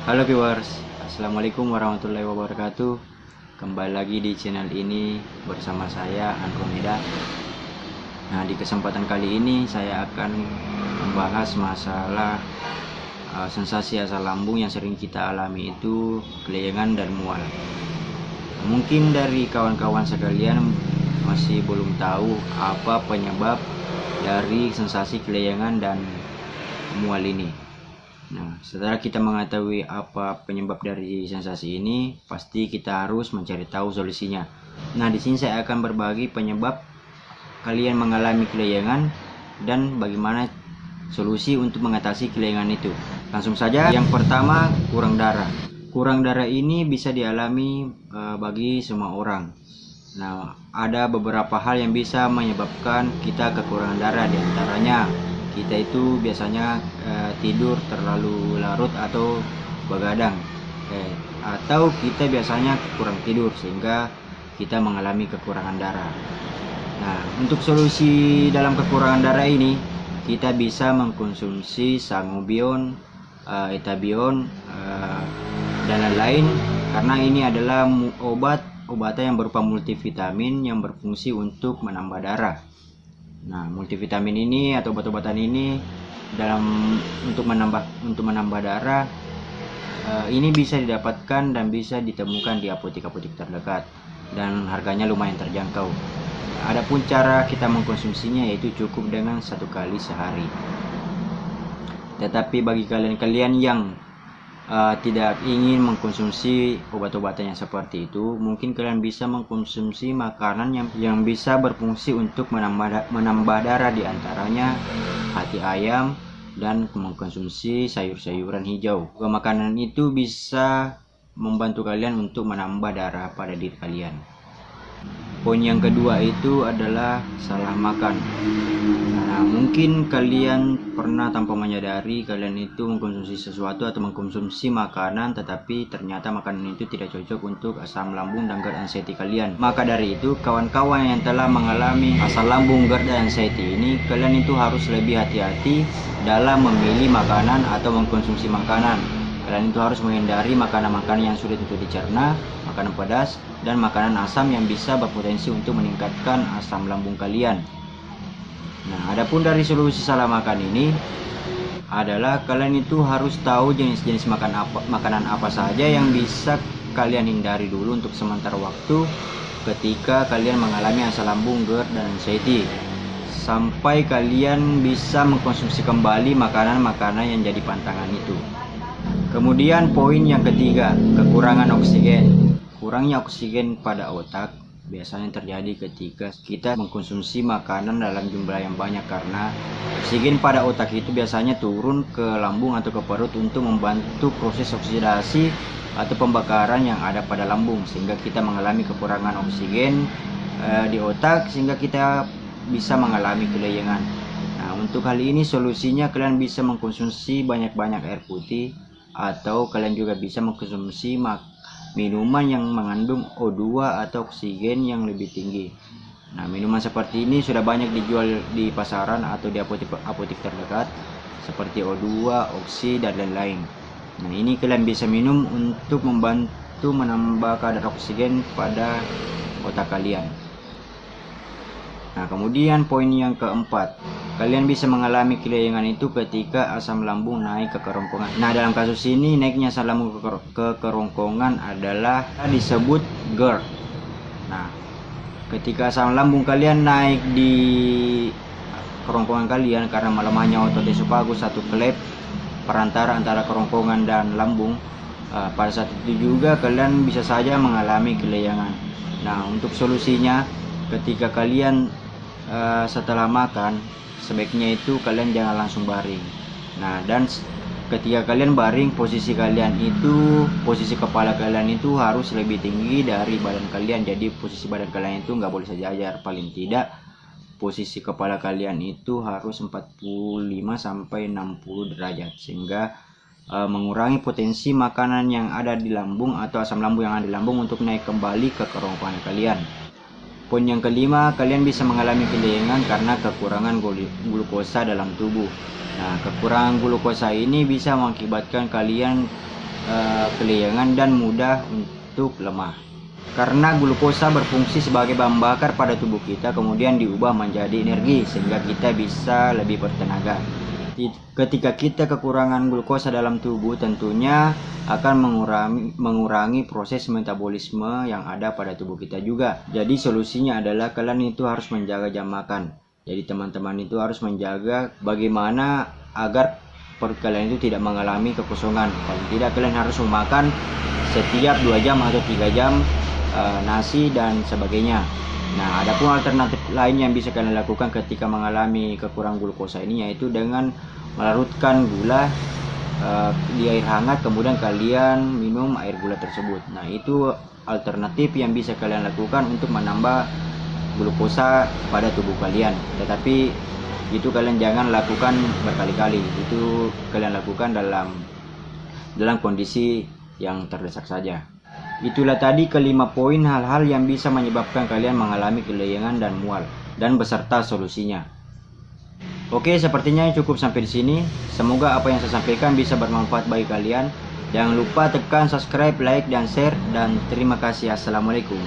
Halo viewers, Assalamualaikum warahmatullahi wabarakatuh. Kembali lagi di channel ini bersama saya Andromeda. Nah, di kesempatan kali ini saya akan membahas masalah sensasi asam lambung yang sering kita alami, itu kelayangan dan mual. Mungkin dari kawan-kawan sekalian masih belum tahu apa penyebab dari sensasi kelayangan dan mual ini. Nah, setelah kita mengetahui apa penyebab dari sensasi ini, pasti kita harus mencari tahu solusinya. Nah, di sini saya akan berbagi penyebab kalian mengalami kelayangan dan bagaimana solusi untuk mengatasi kelayangan itu. Langsung saja, yang pertama, kurang darah. Kurang darah ini bisa dialami bagi semua orang. Nah, ada beberapa hal yang bisa menyebabkan kita kekurangan darah, diantaranya kita itu biasanya tidur terlalu larut atau begadang, atau kita biasanya kurang tidur sehingga kita mengalami kekurangan darah. Nah, untuk solusi dalam kekurangan darah ini, kita bisa mengkonsumsi sangobion, etabion, dan lain-lain, karena ini adalah obatan yang berupa multivitamin yang berfungsi untuk menambah darah. Nah, multivitamin ini atau obat-obatan ini untuk menambah darah ini bisa didapatkan dan bisa ditemukan di apotek-apotek terdekat dan harganya lumayan terjangkau. Adapun cara kita mengkonsumsinya yaitu cukup dengan 1 kali sehari. Tetapi bagi kalian yang tidak ingin mengkonsumsi obat-obatan yang seperti itu, mungkin kalian bisa mengkonsumsi makanan yang bisa berfungsi untuk menambah darah, diantaranya hati ayam dan mengkonsumsi sayur-sayuran hijau. Makanan itu bisa membantu kalian untuk menambah darah pada diri kalian. Poin yang kedua itu adalah salah makan. Nah, mungkin kalian pernah tanpa menyadari kalian itu mengkonsumsi sesuatu atau mengkonsumsi makanan, tetapi ternyata makanan itu tidak cocok untuk asam lambung dan GERD anxiety kalian. Maka dari itu, kawan-kawan yang telah mengalami asam lambung, GERD dan anxiety ini, kalian itu harus lebih hati-hati dalam memilih makanan atau mengkonsumsi makanan. Kalian itu harus menghindari makanan-makanan yang sulit untuk dicerna, makanan pedas, dan makanan asam yang bisa berpotensi untuk meningkatkan asam lambung kalian. Nah, adapun dari solusi salah makan ini adalah kalian itu harus tahu jenis-jenis makanan apa saja yang bisa kalian hindari dulu untuk sementara waktu ketika kalian mengalami asam lambung, GERD, dan anxiety, sampai kalian bisa mengkonsumsi kembali makanan-makanan yang jadi pantangan itu. Kemudian poin yang ketiga, kekurangan oksigen. Kurangnya oksigen pada otak biasanya terjadi ketika kita mengkonsumsi makanan dalam jumlah yang banyak, karena oksigen pada otak itu biasanya turun ke lambung atau ke perut untuk membantu proses oksidasi atau pembakaran yang ada pada lambung, sehingga kita mengalami kekurangan oksigen di otak sehingga kita bisa mengalami kelayangan. Nah, untuk hal ini solusinya kalian bisa mengkonsumsi banyak-banyak air putih, atau kalian juga bisa mengkonsumsi minuman yang mengandung O2 atau oksigen yang lebih tinggi. Nah, minuman seperti ini sudah banyak dijual di pasaran atau di apotek terdekat, seperti O2, Oksi, dan lain-lain. Nah, ini kalian bisa minum untuk membantu menambah kadar oksigen pada otak kalian. Nah, kemudian poin yang keempat, kalian bisa mengalami kelayangan itu ketika asam lambung naik ke kerongkongan. Nah, dalam kasus ini naiknya asam lambung ke kerongkongan adalah disebut GERD. Nah, ketika asam lambung kalian naik di kerongkongan kalian karena melemahnya otot esofagus atau klep perantara antara kerongkongan dan lambung, pada saat itu juga kalian bisa saja mengalami kelayangan. Nah, untuk solusinya, ketika kalian setelah makan, sebaiknya itu kalian jangan langsung baring. Nah, dan ketika kalian baring, posisi kepala kalian itu harus lebih tinggi dari badan kalian. Jadi posisi badan kalian itu nggak boleh sejajar, paling tidak posisi kepala kalian itu harus 45 sampai 60 derajat, sehingga mengurangi potensi makanan yang ada di lambung atau asam lambung yang ada di lambung untuk naik kembali ke kerongkongan kalian. Poin yang kelima, kalian bisa mengalami kelayangan karena kekurangan glukosa dalam tubuh. Nah, kekurangan glukosa ini bisa mengakibatkan kalian kelayangan dan mudah untuk lemah. Karena glukosa berfungsi sebagai bahan bakar pada tubuh kita, kemudian diubah menjadi energi sehingga kita bisa lebih bertenaga. Ketika kita kekurangan glukosa dalam tubuh, tentunya akan mengurangi proses metabolisme yang ada pada tubuh kita juga. Jadi solusinya adalah kalian itu harus menjaga jam makan. Jadi teman-teman itu harus menjaga bagaimana agar perut kalian itu tidak mengalami kekosongan. Paling tidak kalian harus memakan setiap 2 jam atau 3 jam nasi dan sebagainya. Nah, ada pun alternatif lain yang bisa kalian lakukan ketika mengalami kekurangan glukosa ini, yaitu dengan melarutkan gula di air hangat, kemudian kalian minum air gula tersebut. Nah, itu alternatif yang bisa kalian lakukan untuk menambah glukosa pada tubuh kalian. Tetapi itu kalian jangan lakukan berkali-kali. Itu kalian lakukan dalam kondisi yang terdesak saja. Itulah tadi ke-5 poin hal-hal yang bisa menyebabkan kalian mengalami kelayangan dan mual, dan beserta solusinya. Oke, sepertinya cukup sampai di sini. Semoga apa yang saya sampaikan bisa bermanfaat bagi kalian. Jangan lupa tekan subscribe, like, dan share. Dan terima kasih. Assalamualaikum.